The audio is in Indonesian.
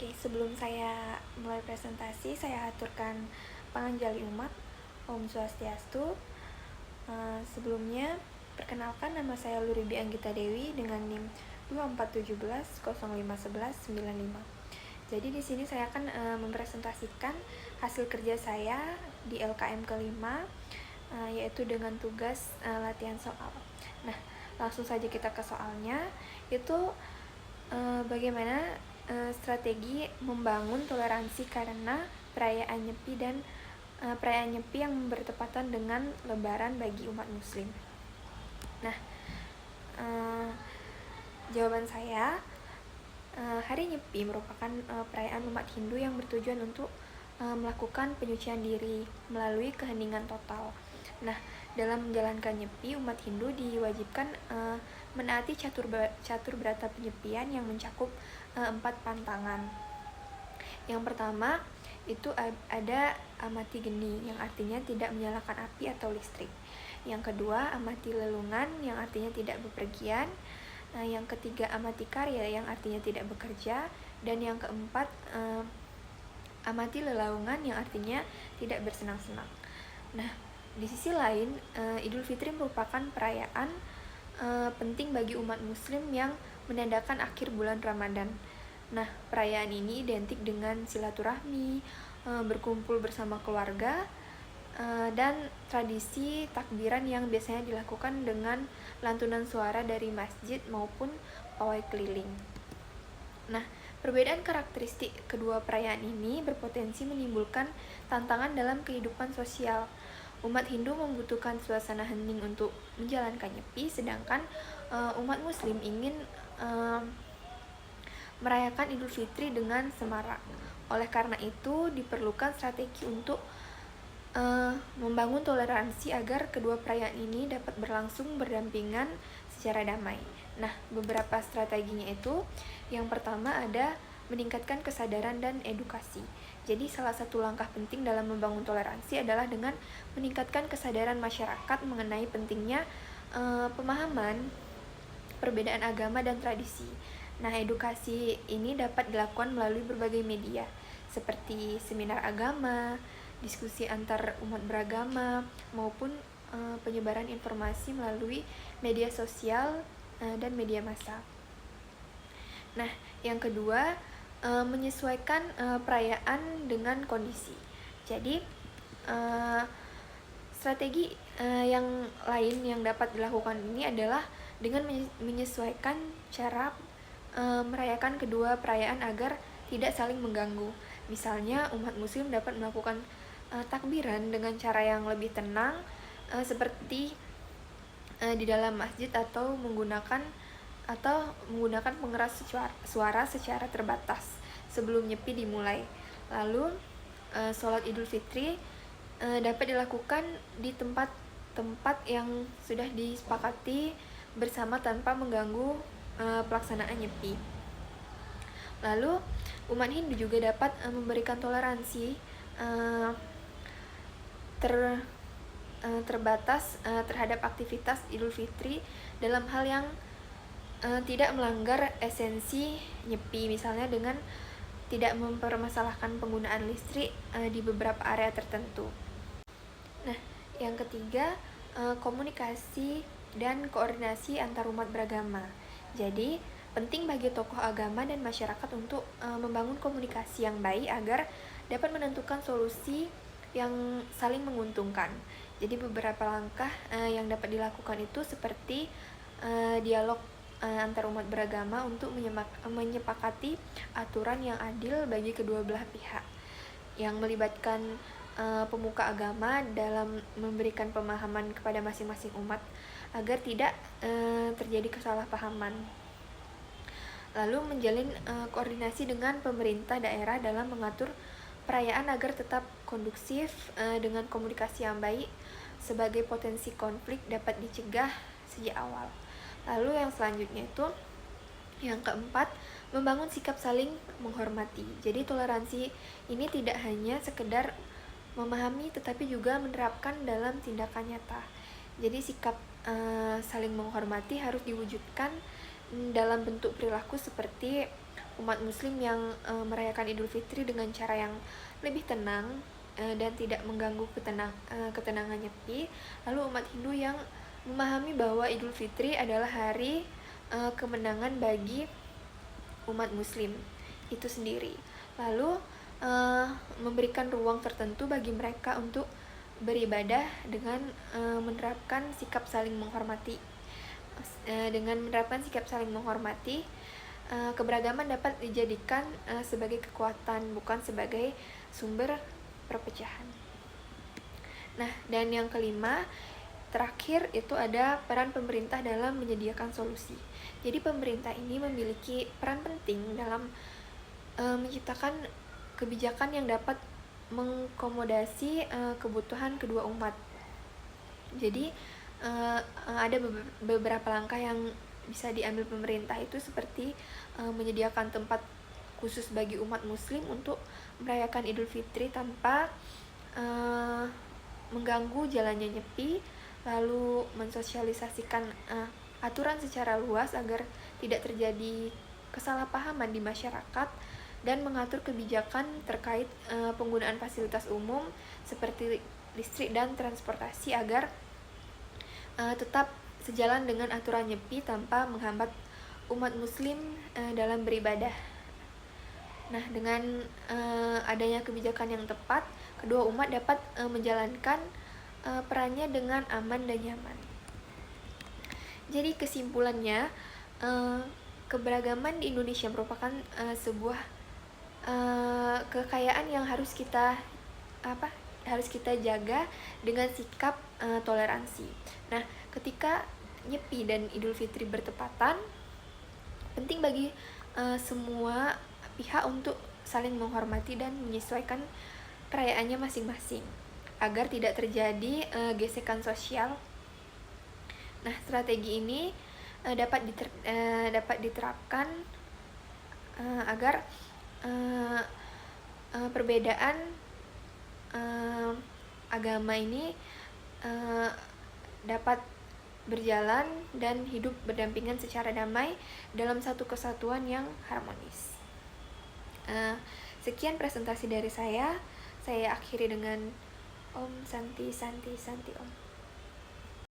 Oke, sebelum saya mulai presentasi, saya aturkan panganjali umat. Om Swastiastu. Sebelumnya, perkenalkan nama saya Luribi Anggita Dewi dengan NIM 2417051195. Jadi di sini saya akan mempresentasikan hasil kerja saya di LKM kelima, yaitu dengan tugas latihan soal. Nah, langsung saja kita ke soalnya, yaitu bagaimana strategi membangun toleransi karena perayaan Nyepi yang bertepatan dengan Lebaran bagi umat Muslim. Nah, jawaban saya, Hari Nyepi merupakan perayaan umat Hindu yang bertujuan untuk melakukan penyucian diri melalui keheningan total. Nah, dalam menjalankan Nyepi, umat Hindu diwajibkan menaati catur berata penyepian yang mencakup 4 pantangan. Yang pertama itu ada amati geni, yang artinya tidak menyalakan api atau listrik. Yang kedua, amati lelungan, yang artinya tidak bepergian. Yang ketiga, amati karya, yang artinya tidak bekerja. Dan yang keempat, amati lelaungan, yang artinya tidak bersenang-senang. Nah, di sisi lain, Idul Fitri merupakan perayaan penting bagi umat Muslim yang menandakan akhir bulan Ramadan. Nah, perayaan ini identik dengan silaturahmi, berkumpul bersama keluarga, dan tradisi takbiran yang biasanya dilakukan dengan lantunan suara dari masjid maupun pawai keliling. Nah, perbedaan karakteristik kedua perayaan ini berpotensi menimbulkan tantangan dalam kehidupan sosial. Umat Hindu membutuhkan suasana hening untuk menjalankan Nyepi, sedangkan umat Muslim ingin merayakan Idul Fitri dengan semarak. Oleh karena itu, diperlukan strategi untuk membangun toleransi agar kedua perayaan ini dapat berlangsung berdampingan secara damai. Nah, beberapa strateginya itu, yang pertama ada meningkatkan kesadaran dan edukasi. Jadi salah satu langkah penting dalam membangun toleransi adalah dengan meningkatkan kesadaran masyarakat mengenai pentingnya pemahaman perbedaan agama dan tradisi. Nah, edukasi ini dapat dilakukan melalui berbagai media, seperti seminar agama, diskusi antar umat beragama, maupun penyebaran informasi melalui media sosial dan media massa. Nah, yang kedua, menyesuaikan perayaan dengan kondisi. Jadi, strategi yang lain yang dapat dilakukan ini adalah dengan menyesuaikan cara merayakan kedua perayaan agar tidak saling mengganggu. Misalnya, umat Muslim dapat melakukan takbiran dengan cara yang lebih tenang, seperti di dalam masjid atau menggunakan pengeras suara secara terbatas sebelum Nyepi dimulai. Lalu sholat Idul Fitri dapat dilakukan di tempat yang sudah disepakati bersama tanpa mengganggu pelaksanaan Nyepi. Lalu umat Hindu juga dapat memberikan toleransi terbatas terhadap aktivitas Idul Fitri dalam hal yang tidak melanggar esensi Nyepi, misalnya dengan tidak mempermasalahkan penggunaan listrik di beberapa area tertentu. Nah, yang ketiga, komunikasi dan koordinasi antar umat beragama. Jadi, penting bagi tokoh agama dan masyarakat untuk membangun komunikasi yang baik agar dapat menentukan solusi yang saling menguntungkan. Jadi, beberapa langkah yang dapat dilakukan itu seperti dialog antar umat beragama untuk menyepakati aturan yang adil bagi kedua belah pihak, yang melibatkan pemuka agama dalam memberikan pemahaman kepada masing-masing umat agar tidak terjadi kesalahpahaman. Lalu menjalin koordinasi dengan pemerintah daerah dalam mengatur perayaan agar tetap kondusif dengan komunikasi yang baik, sebagai potensi konflik dapat dicegah sejak awal. Lalu yang selanjutnya itu, yang keempat, membangun sikap saling menghormati. Jadi toleransi ini tidak hanya sekedar memahami tetapi juga menerapkan dalam tindakan nyata. Jadi sikap saling menghormati harus diwujudkan dalam bentuk perilaku seperti umat muslim yang merayakan Idul Fitri dengan cara yang lebih tenang dan tidak mengganggu ketenangan Nyepi. Lalu umat Hindu yang memahami bahwa Idul Fitri adalah hari kemenangan bagi umat muslim itu sendiri. Lalu memberikan ruang tertentu bagi mereka untuk beribadah dengan menerapkan sikap saling menghormati. Keberagaman dapat dijadikan sebagai kekuatan, bukan sebagai sumber perpecahan. Nah, dan yang kelima, terakhir itu ada peran pemerintah dalam menyediakan solusi. Jadi pemerintah ini memiliki peran penting dalam menciptakan kebijakan yang dapat mengakomodasi kebutuhan kedua umat. Jadi ada beberapa langkah yang bisa diambil pemerintah itu seperti menyediakan tempat khusus bagi umat muslim untuk merayakan Idul Fitri tanpa mengganggu jalannya Nyepi, lalu mensosialisasikan aturan secara luas agar tidak terjadi kesalahpahaman di masyarakat, dan mengatur kebijakan terkait penggunaan fasilitas umum seperti listrik dan transportasi agar tetap sejalan dengan aturan Nyepi tanpa menghambat umat muslim dalam beribadah. Nah, dengan adanya kebijakan yang tepat, kedua umat dapat menjalankan perannya dengan aman dan nyaman. Jadi kesimpulannya, keberagaman di Indonesia merupakan sebuah kekayaan yang harus kita jaga dengan sikap toleransi. Nah, ketika Nyepi dan Idul Fitri bertepatan, penting bagi semua pihak untuk saling menghormati dan menyesuaikan perayaannya masing-masing agar tidak terjadi gesekan sosial. Nah, strategi ini dapat diterapkan agar perbedaan agama ini dapat berjalan dan hidup berdampingan secara damai dalam satu kesatuan yang harmonis. Sekian presentasi dari saya akhiri dengan Om Santi Santi Santi Om.